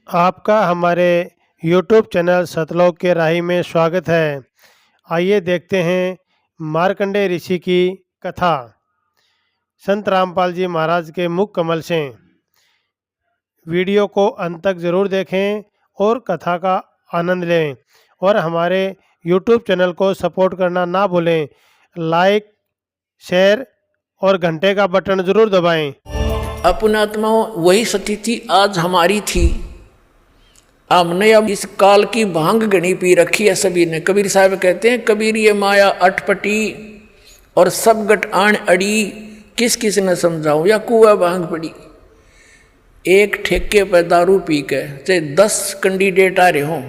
आपका हमारे YouTube channel सतलोक के राही में स्वागत है। आइए देखते हैं मार्कंडेय ऋषि की कथा। संत रामपाल जी महाराज के मुख कमल से। वीडियो को अंत तक ज़रूर देखें और कथा का आनंद लें और हमारे YouTube चैनल को सपोर्ट करना ना भूलें। लाइक, शेयर और घंटे का बटन ज़रूर दबाएं। अपनात्मा वही स्थिति आज हमारी थी। हमने अब इस काल की भांग गणी पी रखी है सभी ने। कबीर साहब कहते हैं, कबीर ये माया अटपटी और सब गट आण अड़ी, किस किस ने समझाऊं या कुआ भांग पड़ी। एक ठेके पर दारू पी के चाहे 10 कैंडिडेट आ रहे हों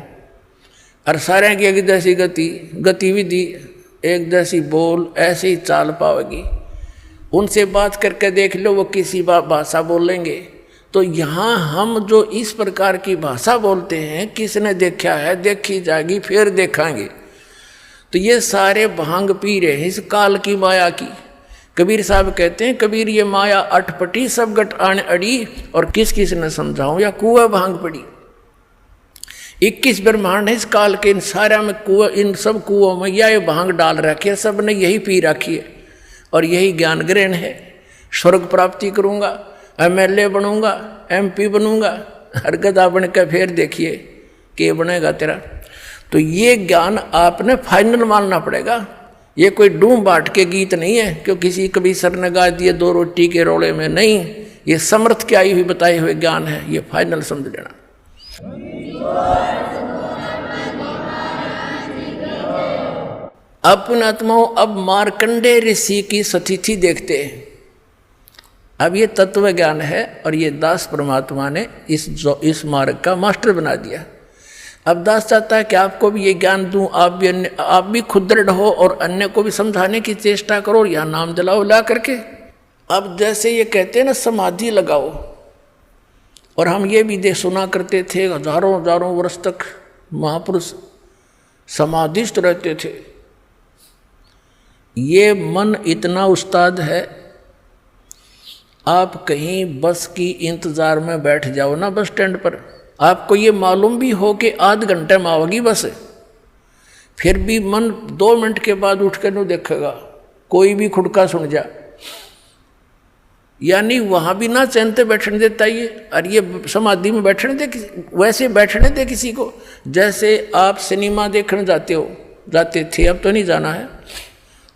और सारे की एक जैसी गतिविधि एक जैसी बोल ऐसे ही चाल पाओगी। उनसे बात करके देख लो, वो किसी भाषा बोलेंगे। तो यहाँ हम जो इस प्रकार की भाषा बोलते हैं, किसने देखा है, देखी जाएगी, फिर देखेंगे। तो ये सारे भांग पी रहे हैं इस काल की माया की। कबीर साहब कहते हैं, कबीर ये माया अटपटी सब गट आण अड़ी, और किस किस ने समझाऊं या कुआ भांग पड़ी। 21 ब्रह्मांड है इस काल के, इन सारा में कुआ, इन सब कुओं में यह भांग डाल रखी है, सब ने यही पी रखी है और यही ज्ञान ग्रहण है। स्वर्ग प्राप्ति करूंगा, MLA बनूंगा, MP बनूंगा, हर गदा बन के फिर देखिए कि बनेगा तेरा। तो ये ज्ञान आपने फाइनल मानना पड़ेगा। ये कोई डूम बाट के गीत नहीं है क्यों किसी कभी सर ने गा दिए 2 रोटी के रोले में, नहीं। ये समर्थ की आई हुई बताए हुए ज्ञान है, ये फाइनल समझ लेना। अपनात्माओं, अब मार्कंडेय ऋषि की स्थिति देखते हैं। अब ये तत्व ज्ञान है और ये दास परमात्मा ने इस मार्ग का मास्टर बना दिया। अब दास चाहता है कि आपको भी ये ज्ञान दूं, आप भी खुद दृढ़ हो और अन्य को भी समझाने की चेष्टा करो, या नाम दिलाओ ला करके। अब जैसे ये कहते हैं ना, समाधि लगाओ, और हम ये भी सुना करते थे, हजारों वर्ष तक महापुरुष समाधिस्थ रहते थे। ये मन इतना उस्ताद है, आप कहीं बस की इंतजार में बैठ जाओ ना बस स्टैंड पर, आपको ये मालूम भी हो कि आध घंटे में आओगी बस, फिर भी मन 2 मिनट के बाद उठ कर नहीं देखेगा, कोई भी खुड़का सुन जा। यानी वहां भी ना चैनते बैठने देता ये, और ये समाधि में बैठने दे, वैसे बैठने दे किसी को। जैसे आप सिनेमा देखने जाते थे, अब तो नहीं जाना है,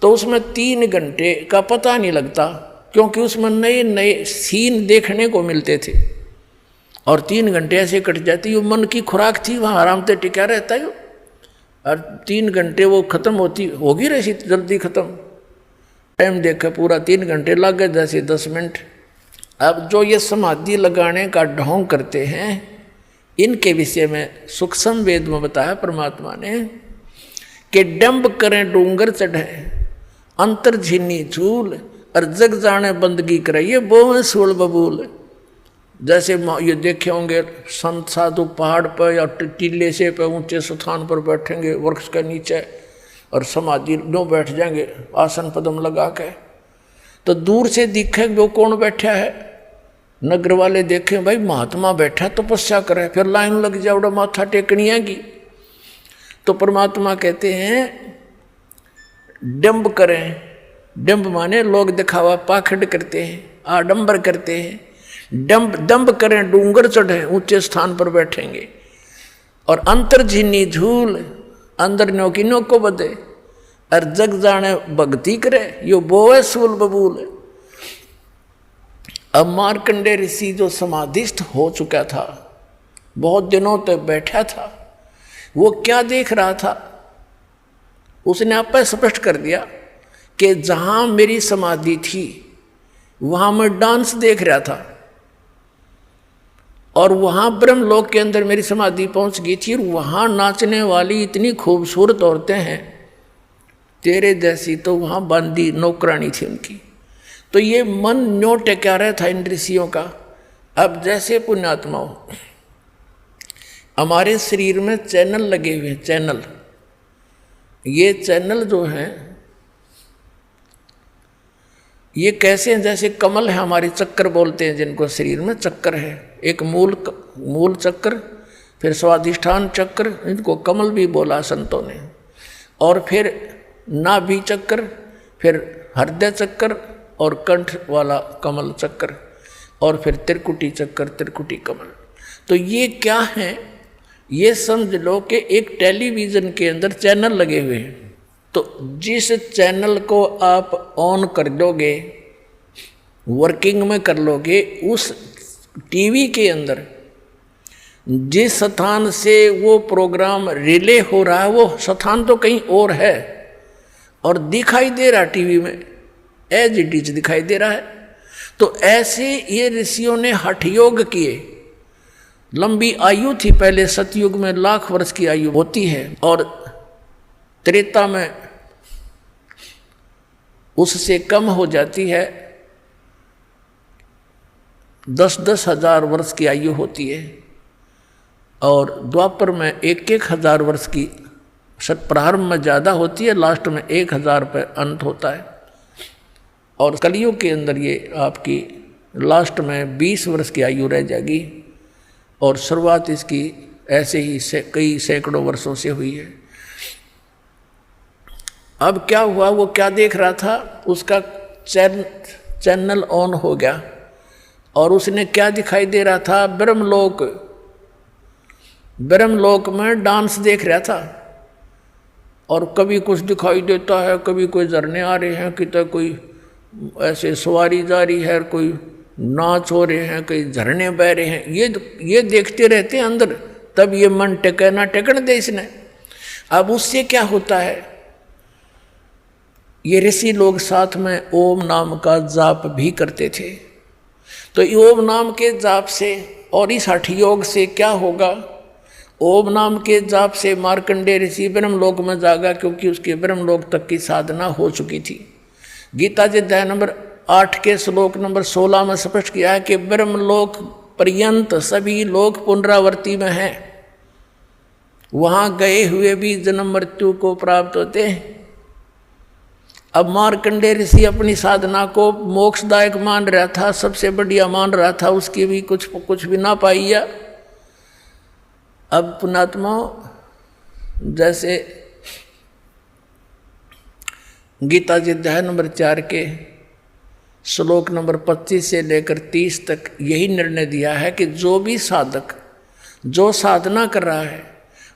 तो उसमें 3 घंटे का पता नहीं लगता, क्योंकि उसमें नए नए सीन देखने को मिलते थे और 3 घंटे ऐसे कट जाते। वो मन की खुराक थी, वहाँ आराम से टिका रहता है, और 3 घंटे वो खत्म होगी रही जल्दी खत्म। टाइम देखा पूरा 3 घंटे लग गए, जैसे 10 मिनट। अब जो ये समाधि लगाने का ढोंग करते हैं, इनके विषय में सूक्ष्म वेद में बताया परमात्मा ने कि डंब करें डूंगर चढ़े, अंतर झीनी झूल, और जग जाने बंदगी करे, ये बोवे सूल बबूल। जैसे ये देखे होंगे संत साधु पहाड़ पर या टीले से पे ऊंचे स्थान पर बैठेंगे वृक्ष के नीचे, और समाधि नो बैठ जाएंगे आसन पदम लगा के। तो दूर से दिखेंगे वो कौन बैठा है, नगर वाले देखें भाई महात्मा बैठा तपस्या करे, फिर लाइन लग जाओ माथा टेकनिया की। तो परमात्मा कहते हैं डंब करें, डंब माने लोग दिखावा पाखंड करते हैं, आडंबर करते हैं। दंब करें डूंगर चढ़े, ऊंचे स्थान पर बैठेंगे, और अंतर झीनी झूल, अंदर न्योकी नो को बदे, और जग जाने भक्ति करे, यो बोए सूल बबूल। अब मार्कंडेय ऋषि जो समाधिस्थ हो चुका था, बहुत दिनों तक बैठा था, वो क्या देख रहा था, उसने आप स्पष्ट कर दिया कि जहां मेरी समाधि थी वहां मैं डांस देख रहा था, और वहां ब्रह्मलोक के अंदर मेरी समाधि पहुंच गई थी, और वहां नाचने वाली इतनी खूबसूरत औरतें हैं तेरे जैसी, तो वहां बांदी नौकरानी थी उनकी। तो ये मन न्यो टेका रहा था इन ऋषियों का। अब जैसे पुण्यात्माओं, हमारे शरीर में चैनल लगे हुए हैं, चैनल। ये चैनल जो हैं ये कैसे हैं, जैसे कमल है हमारी, चक्कर बोलते हैं जिनको, शरीर में चक्कर है, एक मूल मूल चक्र, फिर स्वाधिष्ठान चक्र, इनको कमल भी बोला संतों ने, और फिर नाभि चक्र, फिर हृदय चक्र और कंठ वाला कमल चक्र, और फिर त्रिकुटी चक्र, त्रिकुटी कमल। तो ये क्या है? ये समझ लो कि एक टेलीविज़न के अंदर चैनल लगे हुए हैं। तो जिस चैनल को आप ऑन कर दोगे, वर्किंग में कर लोगे, उस टीवी के अंदर जिस स्थान से वो प्रोग्राम रिले हो रहा है वो स्थान तो कहीं और है और दिखाई दे रहा टीवी में, एज इट इज दिखाई दे रहा है। तो ऐसे ये ऋषियों ने हठ योग किए। लंबी आयु थी पहले, सतयुग में 1,00,000 वर्ष की आयु होती है, और त्रेता में उससे कम हो जाती है, 10-10 हजार वर्ष की आयु होती है, और द्वापर में 1-1 हजार वर्ष की प्रारंभ में ज़्यादा होती है, लास्ट में 1,000 पे अंत होता है। और कलियुग के अंदर ये आपकी लास्ट में 20 वर्ष की आयु रह जाएगी, और शुरुआत इसकी ऐसे ही कई सैकड़ों वर्षों से हुई है। अब क्या हुआ, वो क्या देख रहा था, उसका चैनल ऑन हो गया, और उसने क्या दिखाई दे रहा था, ब्रह्मलोक में डांस देख रहा था। और कभी कुछ दिखाई देता है, कभी कोई झरने आ रहे हैं, कितना कोई ऐसे सवारी जा रही है, कोई नाच हो रहे हैं, कई झरने बह रहे हैं, ये देखते रहते हैं अंदर। तब ये मन टेके ना टेकन दे इसने। अब उससे क्या होता है, ये ऋषि लोग साथ में ओम नाम का जाप भी करते थे। तो ओम नाम के जाप से और इस हठ योग से क्या होगा, ओम नाम के जाप से मार्कंडेय ऋषि ब्रह्मलोक में जागा, क्योंकि उसके ब्रह्मलोक तक की साधना हो चुकी थी। गीता जी अध्याय नंबर 8 के श्लोक नंबर 16 में स्पष्ट किया है कि ब्रह्मलोक पर्यंत सभी लोग पुनरावृत्ति में हैं, वहां गए हुए भी जन्म मृत्यु को प्राप्त होते हैं। अब मार्कंडेय ऋषि अपनी साधना को मोक्षदायक मान रहा था, सबसे बढ़िया मान रहा था, उसकी भी कुछ भी ना पाइया। अब पुणात्मा जैसे गीता जी अध्याय नंबर 4 के श्लोक नंबर 25 से लेकर 30 तक यही निर्णय दिया है कि जो भी साधक जो साधना कर रहा है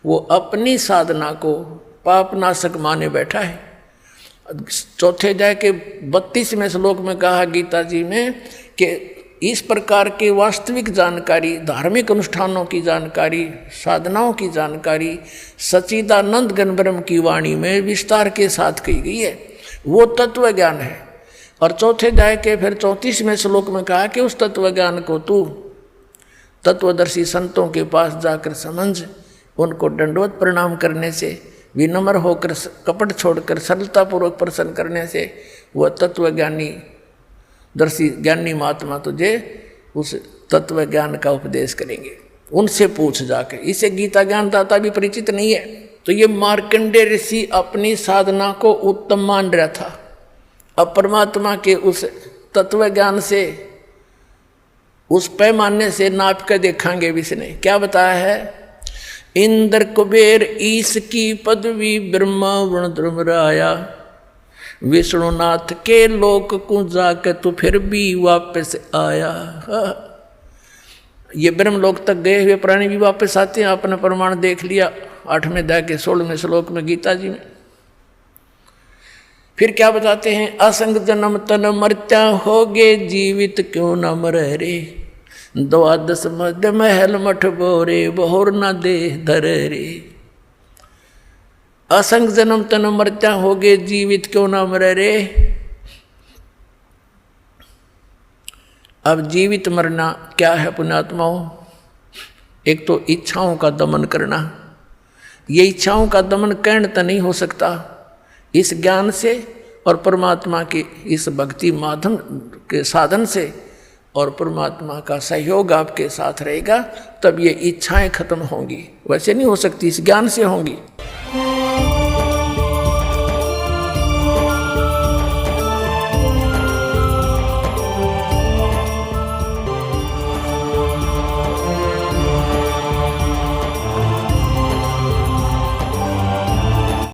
वो अपनी साधना को पापनाशक माने बैठा है। चौथे अध्याय के 32वें श्लोक में कहा गीता जी में कि इस प्रकार के वास्तविक जानकारी, धार्मिक अनुष्ठानों की जानकारी, साधनाओं की जानकारी सच्चिदानंद घन ब्रह्म की वाणी में विस्तार के साथ कही गई है, वो तत्व ज्ञान है। और चौथे अध्याय के फिर 34वें श्लोक में कहा कि उस तत्व ज्ञान को तू तत्वदर्शी संतों के पास जाकर समझ, उनको दंडवत प्रणाम करने से, विनम्र होकर, कपट छोड़कर सरलतापूर्वक प्रसन्न करने से वह तत्वज्ञानी दर्शी ज्ञानी महात्मा तुझे उस तत्व ज्ञान का उपदेश करेंगे। उनसे पूछ जाकर, इसे गीता ज्ञान दाता भी परिचित नहीं है। तो ये मार्कंडेय ऋषि अपनी साधना को उत्तम मान रहा था। अब परमात्मा के उस तत्व ज्ञान से, उस पैमाने से नाप कर देखेंगे। इसने क्या बताया है, इंद्र कुबेर ईश की पदवी ब्रह्मा वरुण ध्रुवराया, विष्णुनाथ के लोक को जाकर तू फिर भी वापस आया। ये ब्रह्मलोक तक गए हुए प्राणी भी वापस आते हैं, आपने प्रमाण देख लिया 8वें अध्याय के 16वें श्लोक में गीता जी में। फिर क्या बताते हैं, असंग जन्म तन मर्त्या होगे, जीवित क्यों न मरे रे, द्वादश मध्य महल मठ बोरे, बहुर न दे धरे रे। असंग जन्म तन मर्त्या होगे, जीवित क्यों न मरे रे। अब जीवित मरना क्या है पुण्यात्माओं, एक तो इच्छाओं का दमन करना। ये इच्छाओं का दमन कैण तो नहीं हो सकता इस ज्ञान से और परमात्मा के इस भक्ति माध्यम के साधन से, और परमात्मा का सहयोग आपके साथ रहेगा, तब ये इच्छाएं खत्म होंगी। वैसे नहीं हो सकती, इस ज्ञान से होंगी।